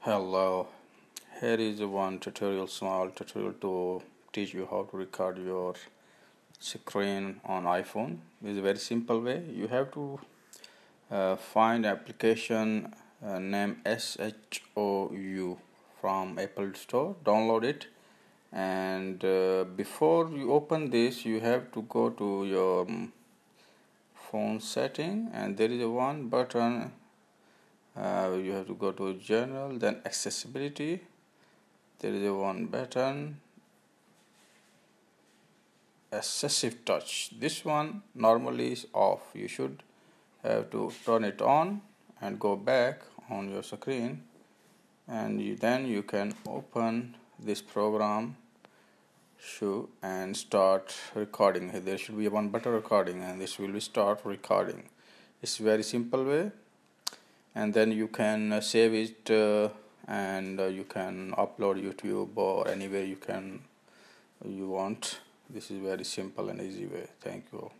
Hello, here is one small tutorial to teach you how to record your screen on iPhone. This is a very simple way. You have to find application named SHOU from Apple Store, download it, and before you open this you have to go to your phone setting, and there is a one button. You have to go to general, then accessibility. There is a one button, excessive touch. This one normally is off. You should have to turn it on and go back on your screen, and then you can open this program and start recording. There should be one button recording, and this will be start recording. It's very simple way, and then you can save it and you can upload YouTube or anywhere you want. This is very simple and easy way. Thank you.